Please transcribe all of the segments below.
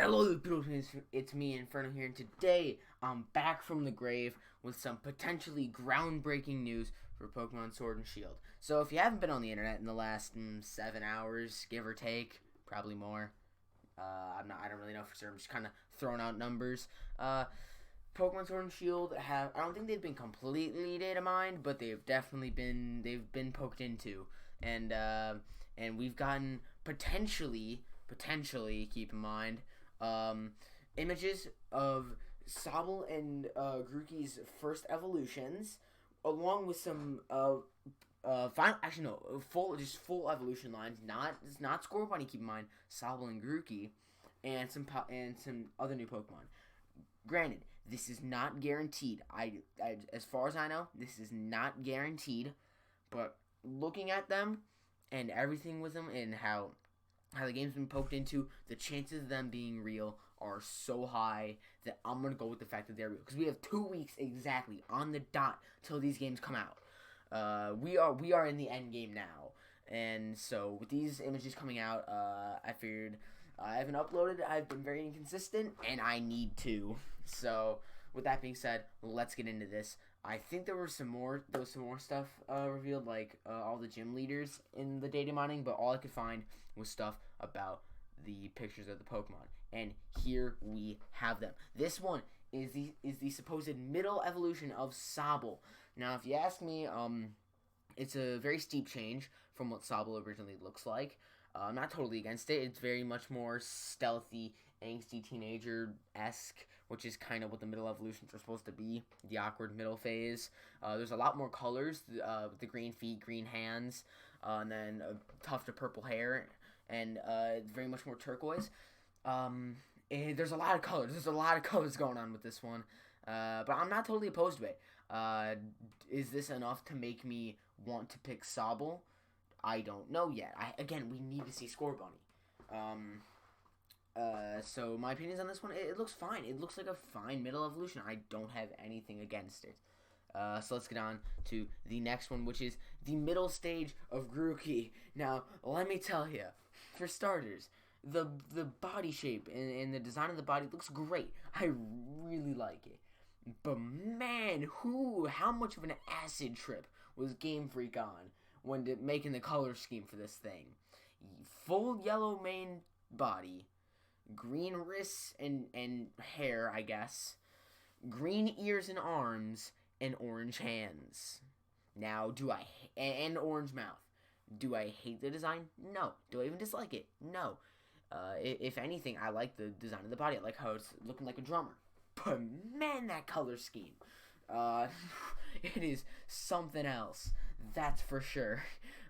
Hello, beautiful. It's me, Inferno here, and today I'm back from the grave with some potentially groundbreaking news for Pokemon Sword and Shield. So, if you haven't been on the internet in the last 7 hours, give or take, probably more. I don't really know for certain. I'm just kind of throwing out numbers. Pokemon Sword and Shield have. I don't think they've been completely data mined, but they've been poked into, and we've gotten potentially keep in mind images of Sobble and Grookey's first evolutions, along with some final, actually no, full evolution lines, not Scorbunny. Keep in mind, Sobble and Grookey, and some other new Pokemon. Granted, this is not guaranteed. As far as I know, this is not guaranteed. But looking at them and everything with them and how the game's been poked into, the chances of them being real are so high that I'm gonna go with the fact that they're real. Because we have 2 weeks exactly on the dot till these games come out. We are in the end game now, and so with these images coming out, I figured I haven't uploaded. I've been very inconsistent, and I need to. So with that being said, let's get into this. I think there was some more stuff revealed, like all the gym leaders in the data mining, but all I could find was stuff about the pictures of the Pokemon, and here we have them. This one is the supposed middle evolution of Sobble. Now, if you ask me, it's a very steep change from what Sobble originally looks like. I'm not totally against it. It's very much more stealthy, angsty teenager-esque, which is kind of what the middle evolutions are supposed to be, the awkward middle phase. There's a lot more colors, with the green feet, green hands, and then a tuft of purple hair, and very much more turquoise. There's a lot of colors. There's a lot of colors going on with this one, but I'm not totally opposed to it. Is this enough to make me want to pick Sobble? I don't know yet. Again, we need to see Scorbunny. So my opinions on this one, it looks fine. It looks like a fine middle evolution. I don't have anything against it. So let's get on to the next one, which is the middle stage of Grookey. Now, let me tell you, for starters, the body shape and the design of the body looks great. I really like it. But man, how much of an acid trip was Game Freak on when making the color scheme for this thing? Full yellow main body, green wrists and hair, I guess, green ears and arms, and orange hands. Now, and orange mouth. Do I hate the design? No. Do I even dislike it? No. If anything, I like the design of the body. I like how it's looking like a drummer. But man, that color scheme, it is something else. That's for sure.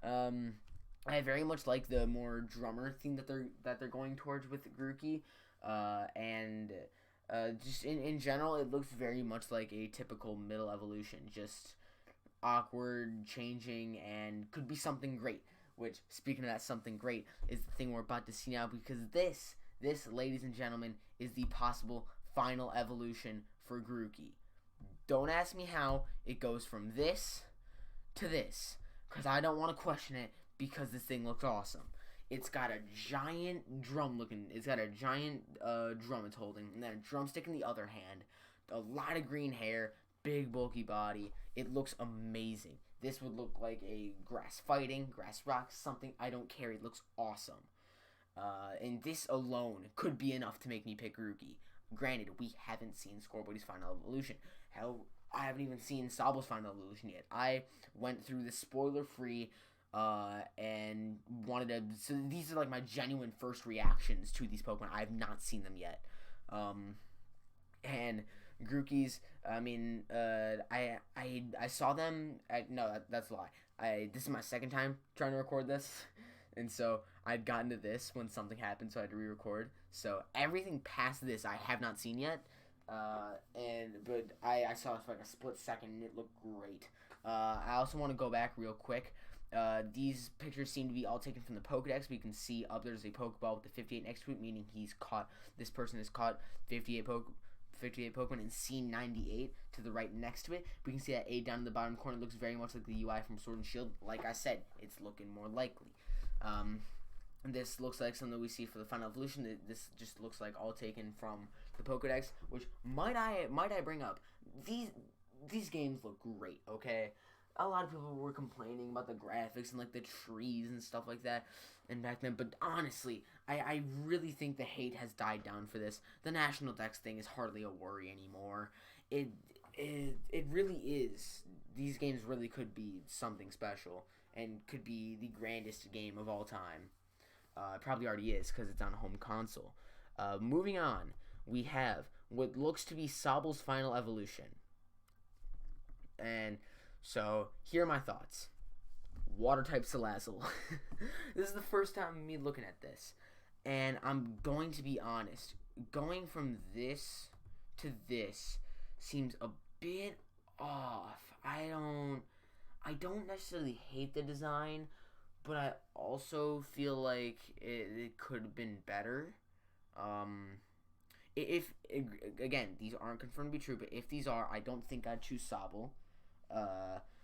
I very much like the more drummer theme that they're going towards with Grookey, and just in general, it looks very much like a typical middle evolution, just awkward, changing, and could be something great. Which, speaking of that something great, is the thing we're about to see now, because this, ladies and gentlemen, is the possible final evolution for Grookey. Don't ask me how it goes from this to this, because I don't want to question it, because this thing looks awesome. It's got a giant drum it's it's holding, and then a drumstick in the other hand, a lot of green hair, big bulky body. It looks amazing. This would look like a grass rock, something. I don't care. It looks awesome. And this alone could be enough to make me pick Grookey. Granted, we haven't seen Scorbunny's final evolution. Hell, I haven't even seen Sobble's final evolution yet. I went through the spoiler-free, and wanted to. So these are like my genuine first reactions to these Pokemon. I have not seen them yet. And Grookey's. I mean, I saw them. That's a lie. This is my second time trying to record this. And so I'd gotten to this when something happened, so I had to re-record. So everything past this I have not seen yet. But I saw it for like a split second, and it looked great. I also want to go back real quick. These pictures seem to be all taken from the Pokedex. We can see up there's a Pokeball with the 58 next to it, meaning this person has caught 58 Pokemon in scene 98 to the right next to it. We can see that A down in the bottom corner looks very much like the UI from Sword and Shield. Like I said, it's looking more likely. This looks like something we see for the final evolution. This just looks like all taken from the Pokedex, which might I bring up, these games look great, okay? A lot of people were complaining about the graphics and like the trees and stuff like that and back then, but honestly, I really think the hate has died down for this. The National Dex thing is hardly a worry anymore. It really is. These games really could be something special and could be the grandest game of all time. It probably already is because it's on a home console. Moving on, we have what looks to be Sobble's final evolution. And so, here are my thoughts. Water-type Salazzle. This is the first time me looking at this. And I'm going to be honest. Going from this to this seems a bit off. I don't necessarily hate the design, but I also feel like it could have been better. If again, these aren't confirmed to be true, but if these are, I don't think I'd choose Sobble.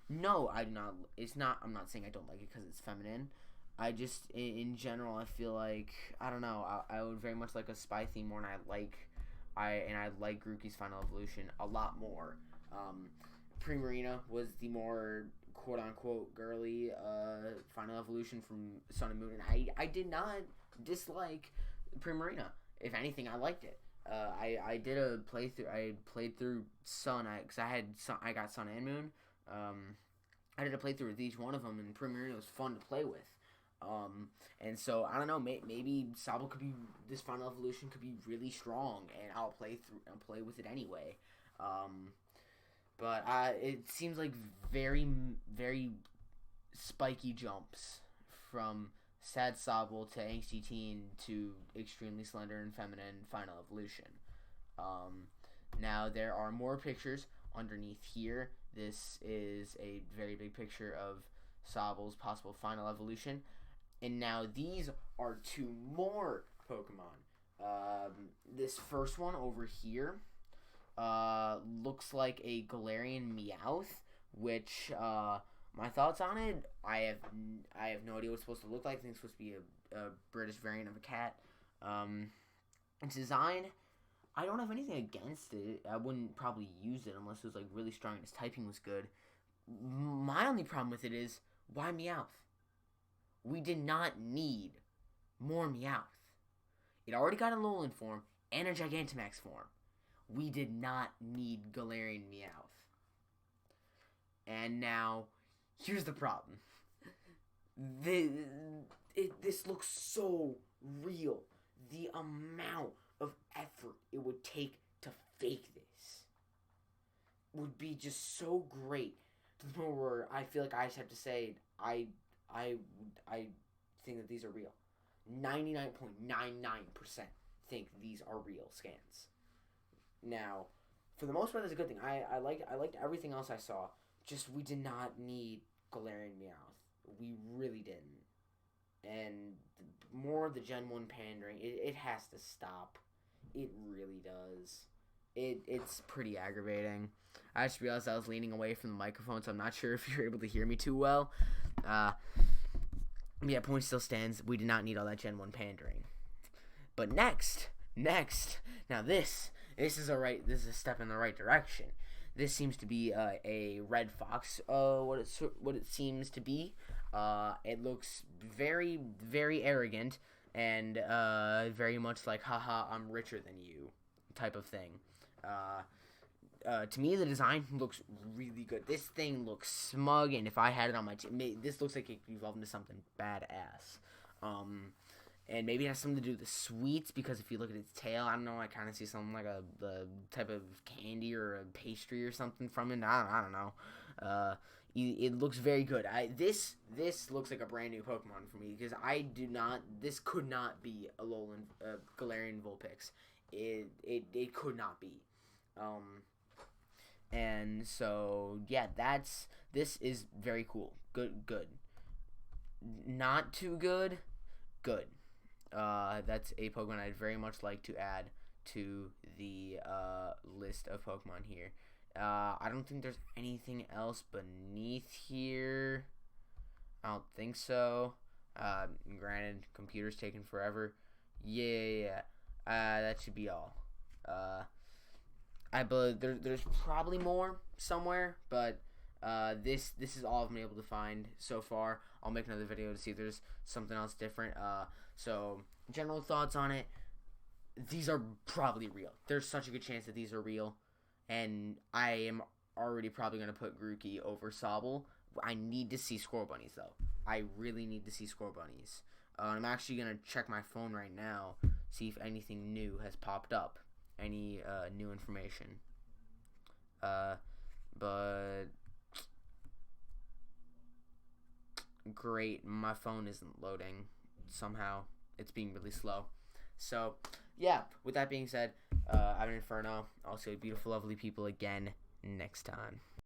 No, I'm not. It's not. I'm not saying I don't like it because it's feminine. I just, in general, I feel like I don't know. I would very much like a spy theme more, and I like Grookey's final evolution a lot more. Primarina was the more quote unquote girly final evolution from Sun and Moon, and I did not dislike Primarina. If anything, I liked it. I did a playthrough. I played through Sun because I got Sun and Moon. I did a playthrough with each one of them, and Primarina was fun to play with. And so I don't know. Maybe Sobble could be this final evolution could be really strong, and I'll play with it anyway. But it seems like very very spiky jumps from Sad Sobble to Angsty Teen to Extremely Slender and Feminine Final Evolution. Now there are more pictures underneath here. This is a very big picture of Sobble's possible final evolution. And now these are two more Pokemon. This first one over here looks like a Galarian Meowth, which my thoughts on it, I have no idea what it's supposed to look like. I think it's supposed to be a British variant of a cat. Its design, I don't have anything against it. I wouldn't probably use it unless it was like really strong and its typing was good. My only problem with it is, why Meowth? We did not need more Meowth. It already got a Alolan form and a Gigantamax form. We did not need Galarian Meowth. And now, here's the problem. This looks so real. The amount of effort it would take to fake this would be just so great to the point where I feel like I just have to say I think that these are real. 99.99% think these are real scans. Now, for the most part, that's a good thing. I liked everything else I saw. Just we did not need Galarian Meowth. We really didn't. And more of the Gen 1 pandering, it has to stop. It really does. It's pretty aggravating. I just realized I was leaning away from the microphone, so I'm not sure if you're able to hear me too well. Yeah, point still stands. We did not need all that Gen 1 pandering. But next, now this is a step in the right direction. This seems to be a red fox. What it seems to be. It looks very, very arrogant and very much like, haha, I'm richer than you type of thing. To me, the design looks really good. This thing looks smug, and if I had it on my team, this looks like it could evolve into something badass. And maybe it has something to do with the sweets, because if you look at its tail, I don't know, I kind of see something like the type of candy or a pastry or something from it. I don't know. It looks very good. This looks like a brand new Pokemon for me, because this could not be a Galarian Vulpix. It could not be. And so, yeah, this is very cool. Good. Not too good. Good. That's a Pokemon I'd very much like to add to the list of Pokemon here. I don't think there's anything else beneath here. I don't think so. Granted, computer's taking forever. Yeah. That should be all. I believe there's probably more somewhere, but this is all I've been able to find so far. I'll make another video to see if there's something else different. So general thoughts on it. These are probably real. There's such a good chance that these are real, and I am already probably going to put Grookey over Sobble. I need to see Squirrel Bunnies, though. I really need to see Squirrel Bunnies. I'm actually going to check my phone right now, see if anything new has popped up. Any new information. But great, my phone isn't loading. Somehow, it's being really slow. So, yeah, with that being said, I'm an Inferno. I'll see you beautiful, lovely people again next time.